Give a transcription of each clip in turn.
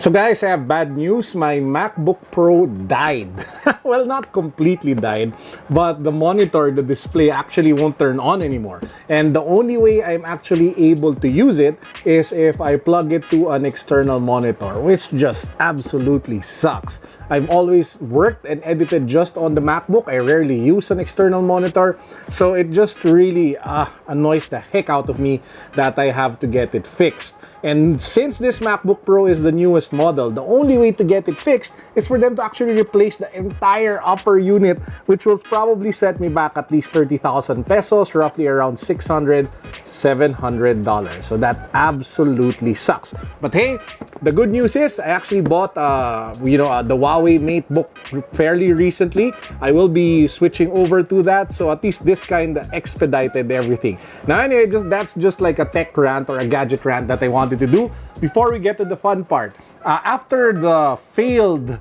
So guys, I have bad news. My MacBook Pro died. Well, not completely died, but the monitor, the display actually won't turn on anymore. And the only way I'm actually able to use it is if I plug it to an external monitor, which just absolutely sucks. I've always worked and edited just on the MacBook. I rarely use an external monitor, so it just really annoys the heck out of me that I have to get it fixed. And since this MacBook Pro is the newest model, the only way to get it fixed is for them to actually replace the entire upper unit, which will probably set me back at least 30,000 pesos, roughly around $600, $700. So that absolutely sucks. But hey, the good news is I actually bought the Huawei MateBook fairly recently. I will be switching over to that, so at least this kind of expedited everything. Now anyway, that's just like a tech rant or a gadget rant that I wanted to do before we get to the fun part. After the failed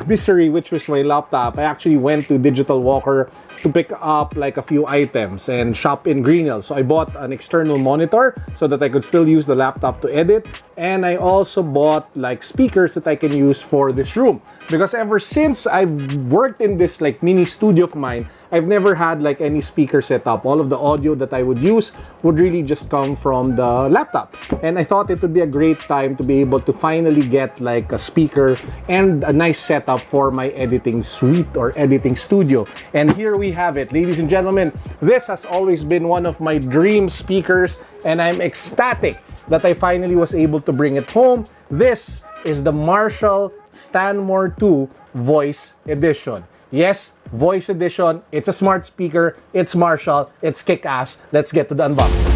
misery, which was my laptop, I actually went to Digital Walker to pick up like a few items and shop in Green Hills. So I bought an external monitor so that I could still use the laptop to edit, and I also bought like speakers that I can use for this room, because ever since I've worked in this like mini studio of mine, I've never had like any speaker set up. All of the audio that I would use would really just come from the laptop. And I thought it would be a great time to be able to finally get like a speaker and a nice setup for my editing suite or editing studio. And here we have it, ladies and gentlemen. This has always been one of my dream speakers, and I'm ecstatic that I finally was able to bring it home. This is the Marshall Stanmore II Voice Edition. Yes, Voice Edition. It's a smart speaker. It's Marshall. It's kick-ass. Let's get to the unboxing.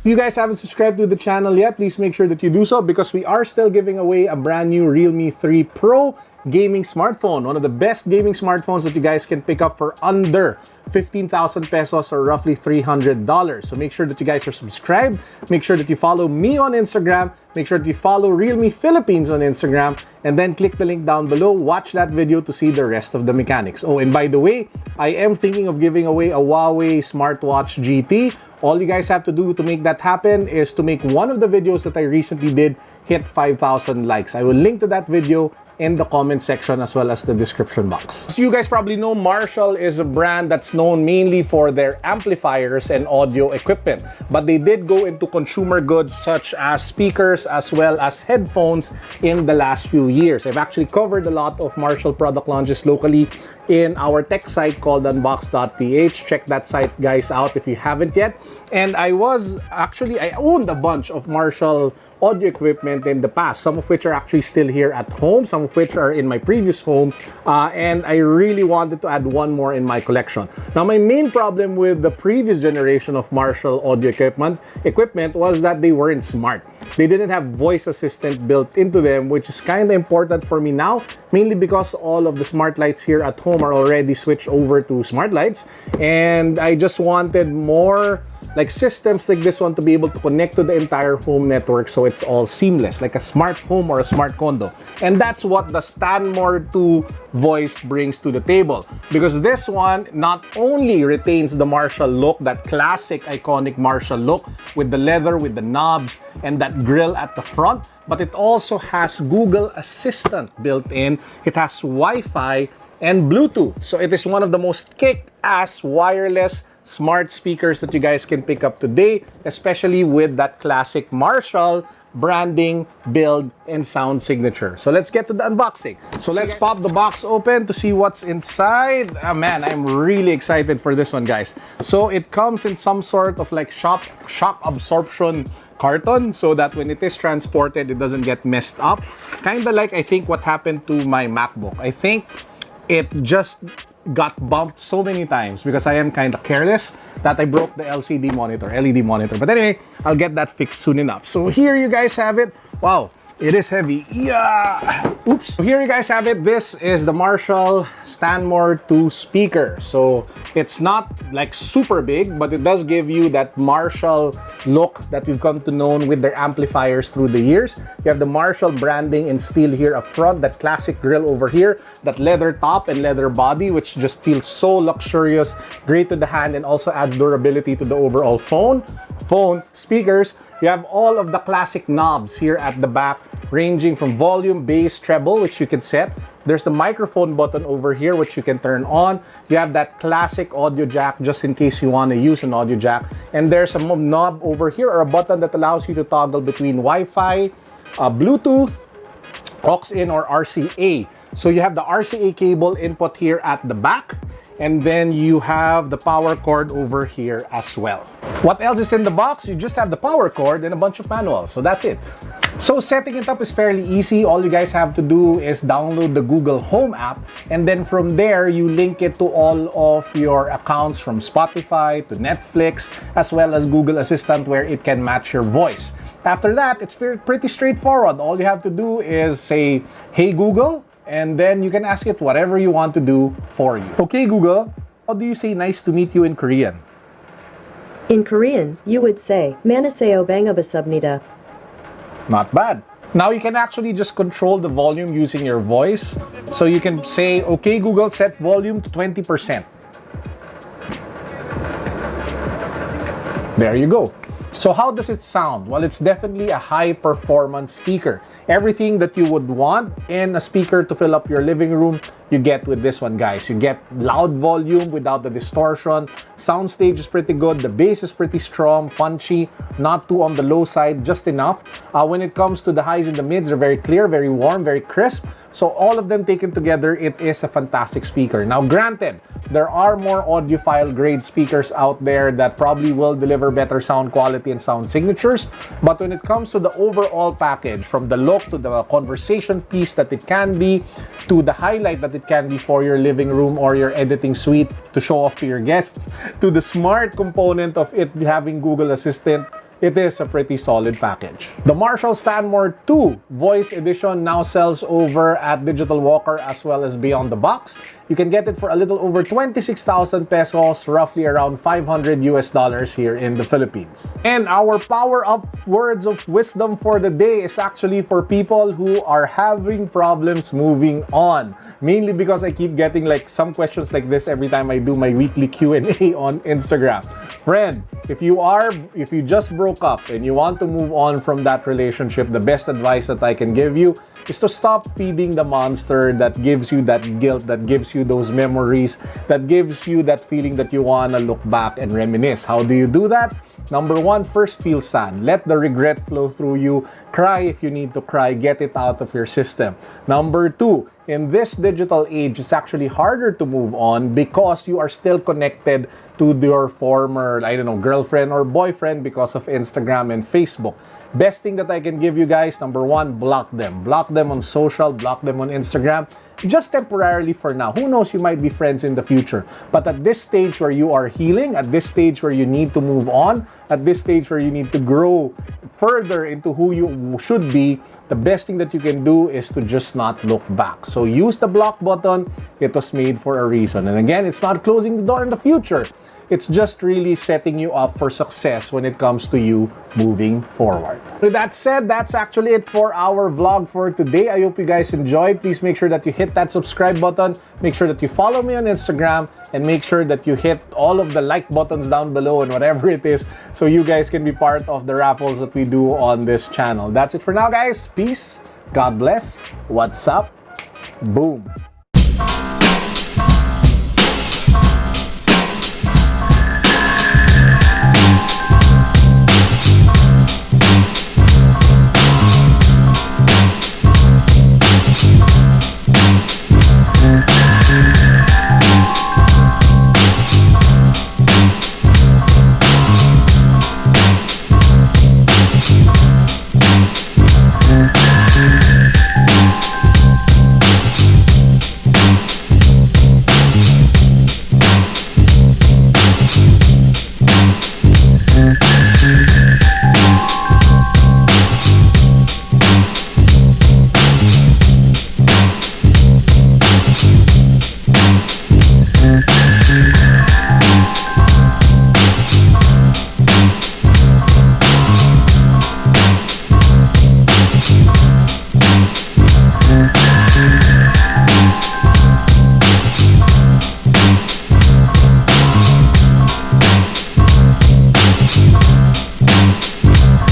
If you guys haven't subscribed to the channel yet, please make sure that you do so, because we are still giving away a brand new Realme 3 Pro gaming smartphone. One of the best gaming smartphones that you guys can pick up for under 15,000 pesos or roughly $300. So make sure that you guys are subscribed. Make sure that you follow me on Instagram. Make sure that you follow Realme Philippines on Instagram, and then click the link down below. Watch that video to see the rest of the mechanics. Oh, and by the way, I am thinking of giving away a Huawei smartwatch GT. All you guys have to do to make that happen is to make one of the videos that I recently did hit 5,000 likes. I will link to that video in the comment section as well as the description box. As you guys probably know, Marshall is a brand that's known mainly for their amplifiers and audio equipment, but they did go into consumer goods such as speakers as well as headphones in the last few years. I've actually covered a lot of Marshall product launches locally in our tech site called unbox.ph. Check that site, guys, out if you haven't yet. And I owned a bunch of Marshall audio equipment in the past, some of which are actually still here at home, some of which are in my previous home, and I really wanted to add one more in my collection. Now, my main problem with the previous generation of Marshall audio equipment was that they weren't smart. They didn't have voice assistant built into them, which is kind of important for me now, mainly because all of the smart lights here at home are already switched over to smart lights, and I just wanted more like systems like this one to be able to connect to the entire home network, so it's all seamless, like a smart home or a smart condo. And that's what the Stanmore II Voice brings to the table, because this one not only retains the Marshall look, that classic iconic Marshall look with the leather, with the knobs and that grill at the front, but it also has Google Assistant built in. It has Wi-Fi and Bluetooth. So it is one of the most kick-ass wireless smart speakers that you guys can pick up today, especially with that classic Marshall branding, build, and sound signature. So let's get to the unboxing. So let's pop the box open to see what's inside. Man, I'm really excited for this one, guys. So it comes in some sort of like shock absorption carton, so that when it is transported, it doesn't get messed up. Kind of like, I think, what happened to my MacBook. I think it just got bumped so many times because I am kind of careless that I broke the LED monitor. But anyway, I'll get that fixed soon enough. So here you guys have it. Wow, It is heavy. Yeah. Oops. So here you guys have it. This is the Marshall Stanmore II speaker. So it's not like super big, but it does give you that Marshall look that we've come to know with their amplifiers through the years. You have the Marshall branding in steel here up front, that classic grille over here, that leather top and leather body, which just feels so luxurious, great to the hand, and also adds durability to the overall phone speakers. You have all of the classic knobs here at the back, ranging from volume, bass, treble, which you can set. There's the microphone button over here, which you can turn on. You have that classic audio jack, just in case you want to use an audio jack. And there's a knob over here, or a button that allows you to toggle between Wi-Fi, Bluetooth, aux-in, or RCA. So you have the RCA cable input here at the back. And then you have the power cord over here as well. What else is in the box? You just have the power cord and a bunch of manuals. So that's it. So setting it up is fairly easy. All you guys have to do is download the Google Home app, and then from there you link it to all of your accounts, from Spotify to Netflix, as well as Google Assistant, where it can match your voice. After that, it's pretty straightforward. All you have to do is say, "Hey Google," and then you can ask it whatever you want to do for you. Okay Google, how do you say "nice to meet you" in Korean? In Korean, you would say, "만나세요 반갑습니다." Not bad. Now you can actually just control the volume using your voice. So you can say, "Okay Google, set volume to 20%. There you go. So how does it sound? Well, it's definitely a high-performance speaker. Everything that you would want in a speaker to fill up your living room, you get with this one, guys. You get loud volume without the distortion. Soundstage is pretty good. The bass is pretty strong, punchy, not too on the low side, just enough. When it comes to the highs and the mids, they're very clear, very warm, very crisp. So all of them taken together, it is a fantastic speaker. Now, granted, there are more audiophile grade speakers out there that probably will deliver better sound quality and sound signatures. But when it comes to the overall package, from the look to the conversation piece that it can be, to the highlight that it can be for your living room or your editing suite to show off to your guests, to the smart component of it having Google Assistant, it is a pretty solid package. The Marshall Stanmore II Voice Edition now sells over at Digital Walker as well as Beyond the Box. You can get it for a little over 26,000 pesos, roughly around $500 here in the Philippines. And our power-up words of wisdom for the day is actually for people who are having problems moving on. Mainly because I keep getting like some questions like this every time I do my weekly Q&A on Instagram. Friend, if you just broke up and you want to move on from that relationship, the best advice that I can give you is to stop feeding the monster that gives you that guilt, that gives you those memories, that gives you that feeling that you want to look back and reminisce. How do you do that? Number one, first feel sad. Let the regret flow through you. Cry if you need to cry. Get it out of your system. Number two, in this digital age, it's actually harder to move on because you are still connected to your former, girlfriend or boyfriend because of Instagram and Facebook. Best thing that I can give you guys, number one, block them. Block them on social, block them on Instagram. Just temporarily for now. Who knows, you might be friends in the future. But at this stage where you are healing, at this stage where you need to move on, at this stage where you need to grow further into who you should be, the best thing that you can do is to just not look back. So use the block button. It was made for a reason. And again, it's not closing the door in the future. It's just really setting you up for success when it comes to you moving forward. With that said, that's actually it for our vlog for today. I hope you guys enjoyed. Please make sure that you hit that subscribe button. Make sure that you follow me on Instagram, and make sure that you hit all of the like buttons down below and whatever it is, so you guys can be part of the raffles that we do on this channel. That's it for now, guys. Peace. God bless. What's up? Boom.